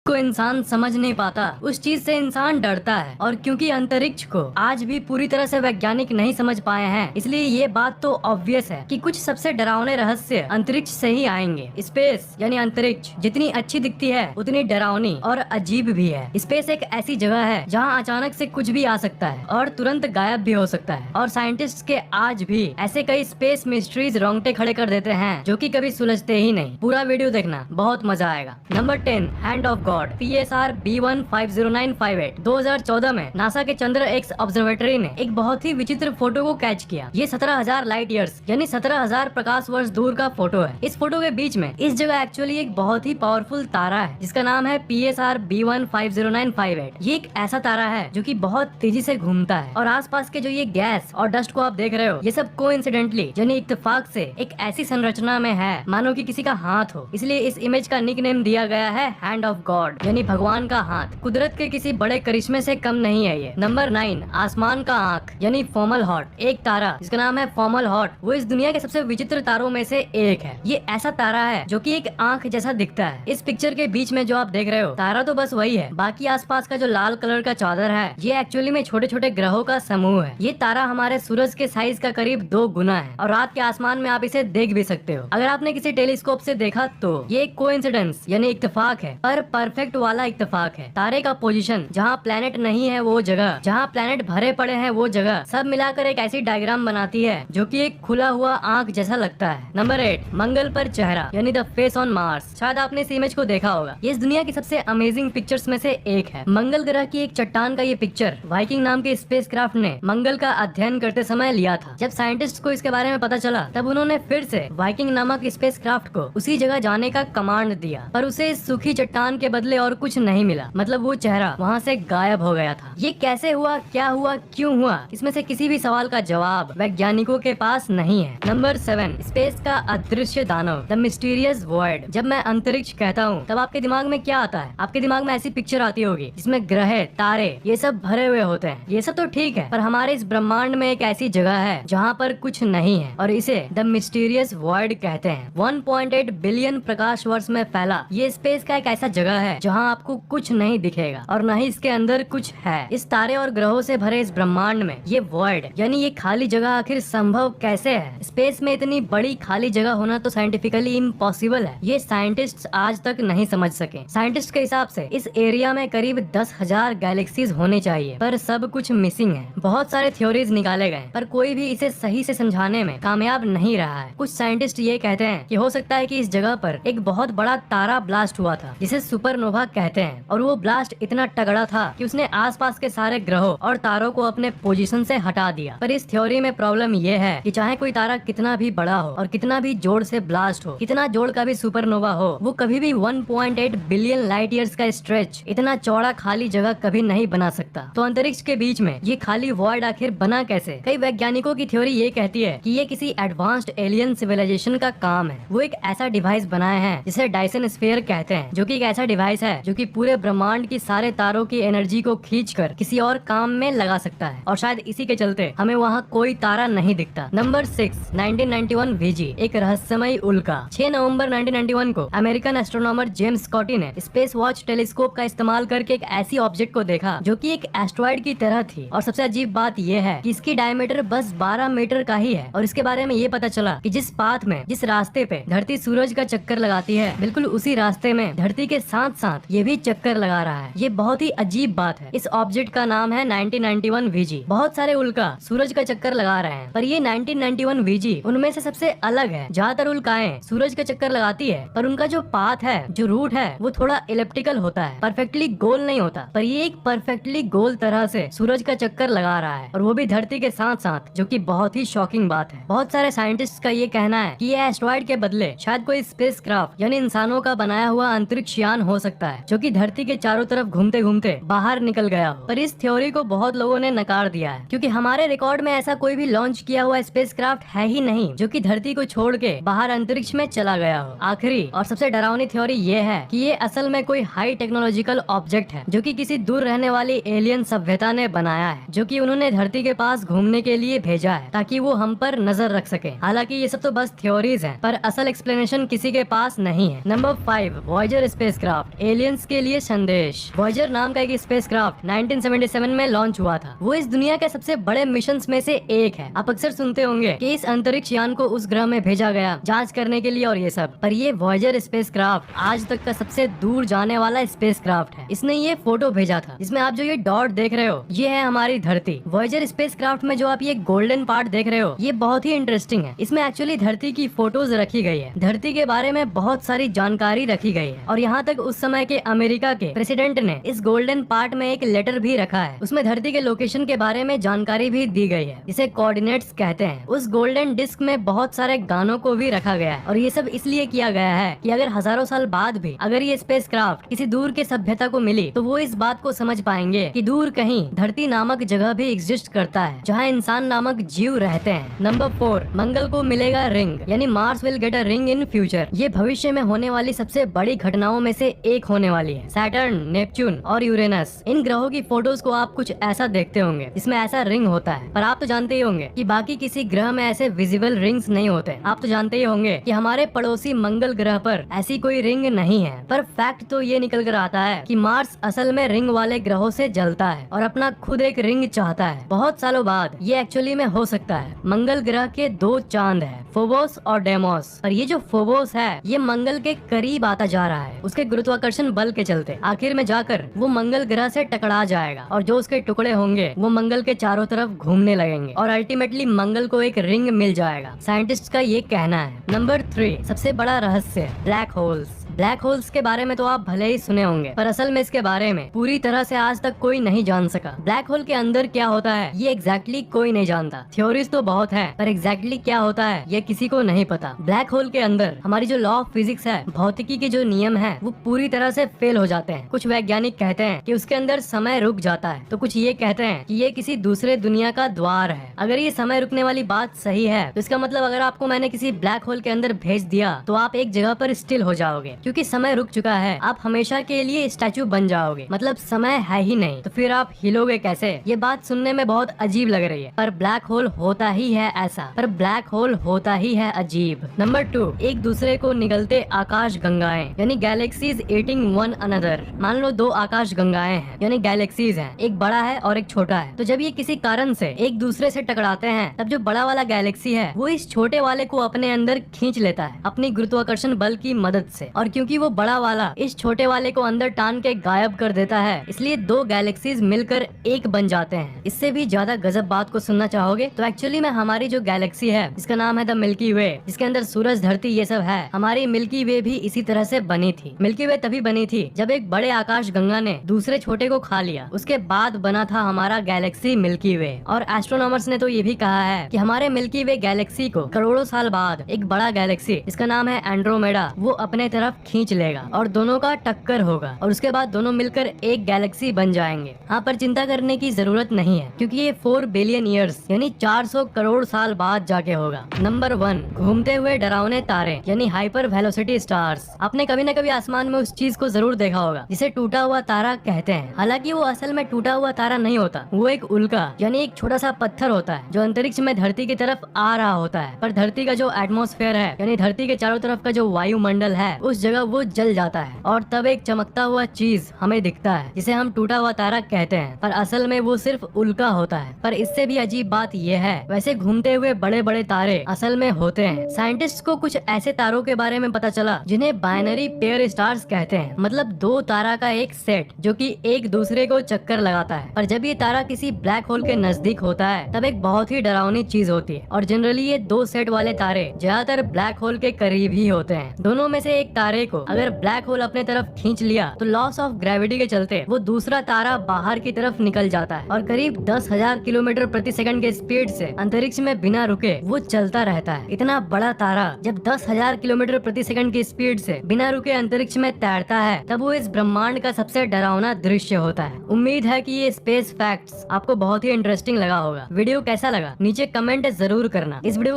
को इंसान समझ नहीं पाता, उस चीज से इंसान डरता है। और क्योंकि अंतरिक्ष को आज भी पूरी तरह से वैज्ञानिक नहीं समझ पाए हैं, इसलिए ये बात तो ऑब्वियस है कि कुछ सबसे डरावने रहस्य अंतरिक्ष से ही आएंगे। स्पेस यानी अंतरिक्ष जितनी अच्छी दिखती है उतनी डरावनी और अजीब भी है। स्पेस एक ऐसी जगह है जहाँ अचानक से कुछ भी आ सकता है और तुरंत गायब भी हो सकता है। और साइंटिस्ट के आज भी ऐसे कई स्पेस मिस्ट्रीज रोंगटे खड़े कर देते हैं जो कि कभी सुलझते ही नहीं। पूरा वीडियो देखना, बहुत मजा आएगा। Number 10, hand of God. PSR B15095 2014 में नासा के चंद्र एक्स ऑब्जर्वेटरी ने एक बहुत ही विचित्र फोटो को कैच किया। ये 17,000 लाइट ईयर्स यानी 17,000 प्रकाश वर्ष दूर का फोटो है। इस फोटो के बीच में इस जगह एक्चुअली एक बहुत ही पावरफुल तारा है जिसका नाम है PSR B15095। ये एक ऐसा तारा है जो कि बहुत तेजी से घूमता है और आसपास के जो ये गैस और डस्ट को आप देख रहे हो, ये सब कोइंसिडेंटली यानी इत्तेफाक से एक ऐसी संरचना में है मानो कि किसी का हाथ हो। इसलिए इस इमेज का निक नेम दिया गया है हैंड ऑफ गॉड यानी भगवान का हाथ। कुदरत के किसी बड़े करिश्मे से कम नहीं है ये। नंबर 9, आसमान का आंख यानी फोमलहॉट। एक तारा जिसका नाम है फोमलहॉट, वो इस दुनिया के सबसे विचित्र तारों में से एक है। ये ऐसा तारा है जो कि एक आंख जैसा दिखता है। इस पिक्चर के बीच में जो आप देख रहे हो, तारा तो बस वही है, बाकी आसपास का जो लाल कलर का चादर है ये एक्चुअली में छोटे छोटे ग्रहों का समूह है। ये तारा हमारे सूरज के साइज का करीब 2 गुना है और रात के आसमान में आप इसे देख भी सकते हो। अगर आपने किसी टेलीस्कोप से देखा तो ये एक कोइंसिडेंस यानी इत्तेफाक है, पर परफेक्ट वाला इत्तेफाक है। तारे का पोजीशन, जहाँ प्लेनेट नहीं है वो जगह, जहाँ प्लेनेट भरे पड़े हैं वो जगह, सब मिलाकर एक ऐसी डायग्राम बनाती है जो कि एक खुला हुआ आंख जैसा लगता है। नंबर 8, मंगल पर चेहरा यानी द फेस ऑन मार्स। शायद आपने इस इमेज को देखा होगा। ये इस दुनिया की सबसे अमेजिंग पिक्चर्स में से एक है। मंगल ग्रह की एक चट्टान का ये पिक्चर वाइकिंग नाम के स्पेसक्राफ्ट ने मंगल का अध्ययन करते समय लिया था। जब साइंटिस्ट को इसके बारे में पता चला तब उन्होंने फिर से वाइकिंग नामक स्पेसक्राफ्ट को उसी जगह जाने का कमांड दिया, पर उसे इस सूखी चट्टान के बदले और कुछ नहीं मिला। मतलब वो चेहरा वहाँ से गायब हो गया था। ये कैसे हुआ, क्या हुआ, क्यों हुआ, इसमें से किसी भी सवाल का जवाब वैज्ञानिकों के पास नहीं है। नंबर 7, स्पेस का अदृश्य दानव द मिस्टीरियस वॉइड। जब मैं अंतरिक्ष कहता हूँ तब आपके दिमाग में क्या आता है? आपके दिमाग में ऐसी पिक्चर आती होगी जिसमें ग्रह, तारे ये सब भरे हुए होते हैं। ये सब तो ठीक है, पर हमारे इस ब्रह्मांड में एक ऐसी जगह है जहाँ पर कुछ नहीं है और इसे द मिस्टीरियस वॉइड कहते हैं। 1.8 बिलियन प्रकाश वर्ष में फैला ये स्पेस का एक ऐसा जगह है जहाँ आपको कुछ नहीं दिखेगा और न ही इसके अंदर कुछ है। इस तारे और ग्रहों से भरे इस ब्रह्मांड में ये वॉइड यानी ये खाली जगह आखिर संभव कैसे है? स्पेस में इतनी बड़ी खाली जगह होना तो साइंटिफिकली इम्पॉसिबल है। ये साइंटिस्ट आज तक नहीं समझ सके। साइंटिस्ट के हिसाब से इस एरिया में करीब 10,000 गैलेक्सीज होने चाहिए, पर सब कुछ मिसिंग है। बहुत सारे थ्योरीज निकाले गए पर कोई भी इसे सही से समझाने में कामयाब नहीं रहा है। कुछ साइंटिस्ट ये कहते हैं कि हो सकता है कि इस जगह पर एक बहुत बड़ा तारा ब्लास्ट हुआ था जिसे सुपरनोवा कहते हैं, और वो ब्लास्ट इतना तगड़ा था कि उसने आसपास के सारे ग्रहों और तारों को अपने पोजीशन से हटा दिया। पर इस थ्योरी में प्रॉब्लम ये है कि चाहे कोई तारा कितना भी बड़ा हो और कितना भी जोर से ब्लास्ट हो, कितना जोर का भी सुपरनोवा हो, वो कभी भी 1.8 बिलियन लाइट ईयर्स का स्ट्रेच, इतना चौड़ा खाली जगह कभी नहीं बना सकता। तो अंतरिक्ष के बीच में ये खाली वॉइड आखिर बना कैसे? कई वैज्ञानिकों की थ्योरी ये कहती है कि ये किसी एडवांस्ड एलियन सिविलाइजेशन का काम है। वो एक ऐसा डिवाइस बनाए हैं जिसे डायसन स्फीयर कहते हैं, जो कि एक ऐसा डिवाइस है जो कि पूरे ब्रह्मांड की सारे तारों की एनर्जी को खींचकर किसी और काम में लगा सकता है, और शायद इसी के चलते हमें वहाँ कोई तारा नहीं दिखता। नंबर 6, 1991 VG, एक रहस्यमयी उल्का। 6 नवंबर 1991 को अमेरिकन एस्ट्रोनॉमर जेम्स स्कॉटी ने स्पेस वॉच टेलीस्कोप का इस्तेमाल करके एक ऐसी ऑब्जेक्ट को देखा जो कि एक एस्ट्रॉइड की तरह थी। और सबसे अजीब बात यह है कि इसकी डायमीटर बस 12 मीटर का ही है। और इसके बारे में ये पता चला कि जिस पाथ में, जिस रास्ते पे धरती सूरज का चक्कर लगाती है, बिल्कुल उसी रास्ते में धरती के साथ साथ ये भी चक्कर लगा रहा है। ये बहुत ही अजीब बात है। इस ऑब्जेक्ट का नाम है 1991 VG। बहुत सारे उल्का सूरज का चक्कर लगा रहे हैं, पर ये 1991 VG उनमें से सबसे अलग है। ज्यादातर उल्काएं सूरज का चक्कर लगाती है, पर उनका जो पाथ है, जो रूट है, वो थोड़ा इलिप्टिकल होता है, परफेक्टली गोल नहीं होता। पर ये एक परफेक्टली गोल तरह से सूरज का चक्कर लगा रहा है, और वो भी धरती के साथ साथ, जो कि बहुत ही शॉकिंग बात है। बहुत सारे साइंटिस्ट का ये कहना है कि ये एस्ट्रॉइड के बदले शायद कोई स्पेसक्राफ्ट यानी इंसानों का बनाया हुआ अंतरिक्ष यान हो सकता है, जो कि धरती के चारों तरफ घूमते घूमते बाहर निकल गया हो। पर इस थ्योरी को बहुत लोगों ने नकार दिया है, क्योंकि हमारे रिकॉर्ड में ऐसा कोई भी लॉन्च किया हुआ स्पेसक्राफ्ट है ही नहीं जो कि धरती को छोड़ के बाहर अंतरिक्ष में चला गया हो। आखिरी और सबसे डरावनी थ्योरी ये है कि ये असल में कोई हाई टेक्नोलॉजिकल ऑब्जेक्ट है जो कि किसी दूर रहने वाली एलियन सभ्यता ने बनाया है, जो कि उन्होंने धरती के पास घूमने के लिए भेजा है ताकि वो हम पर नजर रख सके। हालांकि ये सब तो बस थ्योरीज हैं, पर असल एक्सप्लेनेशन किसी के पास नहीं है। Number 5, Voyager spacecraft. एलियंस के लिए संदेश। वॉयेजर नाम का एक स्पेसक्राफ्ट 1977 में लॉन्च हुआ था। वो इस दुनिया के सबसे बड़े मिशन में से एक है। आप अक्सर सुनते होंगे कि इस अंतरिक्ष यान को उस ग्रह में भेजा गया जांच करने के लिए और ये सब, पर ये वॉयेजर स्पेसक्राफ्ट आज तक का सबसे दूर जाने वाला स्पेसक्राफ्ट है। इसने ये फोटो भेजा था। इसमें आप जो ये डॉट देख रहे हो ये है हमारी धरती। वॉयेजर स्पेसक्राफ्ट में जो आप ये गोल्डन पार्ट देख रहे हो ये बहुत ही इंटरेस्टिंग है। इसमें एक्चुअली धरती की फोटोज रखी गई है। धरती के बारे में बहुत सारी जानकारी रखी गई है और यहाँ तक उस समय के अमेरिका के प्रेसिडेंट ने इस गोल्डन पार्ट में एक लेटर भी रखा है। उसमें धरती के लोकेशन के बारे में जानकारी भी दी गई है, जिसे कोऑर्डिनेट्स कहते हैं। उस गोल्डन डिस्क में बहुत सारे गानों को भी रखा गया है और ये सब इसलिए किया गया है कि अगर हजारों साल बाद भी अगर ये स्पेसक्राफ्ट किसी दूर के सभ्यता को मिली तो वो इस बात को समझ पाएंगे कि दूर कहीं धरती नामक जगह भी एग्जिस्ट करता है जहाँ इंसान नामक जीव रहते हैं। नंबर 4, मंगल को मिलेगा रिंग, यानी Mars will get a ring in future. ये भविष्य में होने वाली सबसे बड़ी घटनाओं में से एक होने वाली है। सैटर्न, नेपच्यून और यूरेनस, इन ग्रहों की फोटोज को आप कुछ ऐसा देखते होंगे इसमें ऐसा रिंग होता है। पर आप तो जानते ही होंगे कि बाकी किसी ग्रह में ऐसे विजिबल रिंग्स नहीं होते। आप तो जानते ही होंगे कि हमारे पड़ोसी मंगल ग्रह पर ऐसी कोई रिंग नहीं है। पर फैक्ट तो ये निकल कर आता है कि मार्स असल में रिंग वाले ग्रहों से जलता है और अपना खुद एक रिंग चाहता है। बहुत सालों बाद ये एक्चुअली में हो सकता है। मंगल ग्रह के 2 चांद है, फोबोस और डेमोस। पर ये जो फोबोस है ये मंगल के करीब आता जा रहा है उसके गुरुत्वाकर्षण बल के चलते। आखिर में जाकर वो मंगल ग्रह से टकरा जाएगा और जो उसके टुकड़े होंगे वो मंगल के चारों तरफ घूमने लगेंगे और अल्टीमेटली मंगल को एक रिंग मिल जाएगा। साइंटिस्ट का ये कहना है। नंबर 3, सबसे बड़ा रहस्य, ब्लैक होल्स। ब्लैक होल्स के बारे में तो आप भले ही सुने होंगे पर असल में इसके बारे में पूरी तरह से आज तक कोई नहीं जान सका। ब्लैक होल के अंदर क्या होता है ये एग्जैक्टली कोई नहीं जानता। थ्योरीज तो बहुत है पर एग्जैक्टली क्या होता है ये किसी को नहीं पता। ब्लैक होल के अंदर हमारी जो लॉ ऑफ फिजिक्स है, भौतिकी के जो नियम है वो पूरी तरह से फेल हो जाते हैं। कुछ वैज्ञानिक कहते हैं कि उसके अंदर समय रुक जाता है तो कुछ ये कहते हैं कि ये किसी दूसरे दुनिया का द्वार है। अगर ये समय रुकने वाली बात सही है तो इसका मतलब अगर आपको मैंने किसी ब्लैक होल के अंदर भेज दिया तो आप एक जगह पर स्टिल हो जाओगे क्योंकि समय रुक चुका है। आप हमेशा के लिए स्टैचू बन जाओगे, मतलब समय है ही नहीं तो फिर आप हिलोगे कैसे। ये बात सुनने में बहुत अजीब लग रही है पर ब्लैक होल होता ही है ऐसा, पर ब्लैक होल होता ही है अजीब। नंबर 2, एक दूसरे को निगलते आकाश गंगाएं, यानी गैलेक्सीज ईटिंग वन अनदर। मान लो 2 आकाश गंगाएं हैं यानी गैलेक्सीज हैं, एक बड़ा है और एक छोटा है। तो जब ये किसी कारण से एक दूसरे से टकराते हैं तब जो बड़ा वाला गैलेक्सी है वो इस छोटे वाले को अपने अंदर खींच लेता है अपनी गुरुत्वाकर्षण बल की मदद से, और क्योंकि वो बड़ा वाला इस छोटे वाले को अंदर टान के गायब कर देता है इसलिए 2 गैलेक्सीज मिलकर एक बन जाते हैं। इससे भी ज्यादा गजब बात को सुनना चाहोगे तो एक्चुअली में हमारी जो गैलेक्सी है जिसका नाम है द मिल्की वे, जिसके अंदर सूरज, धरती ये सब है, हमारी मिल्की वे भी इसी तरह से बनी थी। मिल्की वे तभी बनी थी जब एक बड़े आकाश गंगा ने दूसरे छोटे को खा लिया, उसके बाद बना था हमारा गैलेक्सी मिल्की वे। और एस्ट्रोनॉमर्स ने तो ये भी कहा है कि हमारे मिल्की वे गैलेक्सी को करोड़ों साल बाद एक बड़ा गैलेक्सी जिसका नाम है एंड्रोमेडा वो अपने तरफ खींच लेगा और दोनों का टक्कर होगा और उसके बाद दोनों मिलकर एक गैलेक्सी बन जाएंगे। यहाँ पर चिंता करने की जरूरत नहीं है क्योंकि ये 4 बिलियन ईयर्स यानी 400 करोड़ साल बाद जाके होगा। नंबर 1, घूमते हुए डरावने तारे यानी हाइपर वेलोसिटी स्टार्स। आपने कभी न कभी आसमान में उस चीज को जरूर देखा होगा जिसे टूटा हुआ तारा कहते हैं। हालांकि वो असल में टूटा हुआ तारा नहीं होता, वो एक उल्का यानी एक छोटा सा पत्थर होता है जो अंतरिक्ष में धरती की तरफ आ रहा होता है। पर धरती का जो एटमॉस्फेयर है यानी धरती के चारों तरफ का जो वायुमंडल है उस जगह वो जल जाता है और तब एक चमकता हुआ चीज हमें दिखता है जिसे हम टूटा हुआ तारा कहते हैं। पर असल में वो सिर्फ उल्का होता है। पर इससे भी अजीब बात ये है वैसे घूमते हुए बड़े बड़े तारे असल में होते हैं। साइंटिस्ट को कुछ ऐसे तारों के बारे में पता चला जिन्हें बाइनरी पेयर स्टार्स कहते हैं, मतलब 2 तारा का एक सेट जो कि एक दूसरे को चक्कर लगाता है। पर जब ये तारा किसी ब्लैक होल के नजदीक होता है तब एक बहुत ही डरावनी चीज होती है और जनरली ये 2 सेट वाले तारे ज्यादातर ब्लैक होल के करीब ही होते हैं। दोनों में से एक तारे को अगर ब्लैक होल अपने तरफ खींच लिया तो लॉस ऑफ ग्रेविटी के चलते वो दूसरा तारा बाहर की तरफ निकल जाता है और करीब 10,000 किलोमीटर प्रति सेकंड के स्पीड से अंतरिक्ष में बिना रुके वो चलता रहता है। इतना बड़ा तारा जब 10,000 किलोमीटर प्रति सेकंड की स्पीड से बिना रुके अंतरिक्ष में तैरता है तब वो इस ब्रह्मांड का सबसे डरावना दृश्य होता है। उम्मीद है कि ये स्पेस फैक्ट्स आपको बहुत ही इंटरेस्टिंग लगा होगा। वीडियो कैसा लगा नीचे कमेंट जरूर करना। इस वीडियो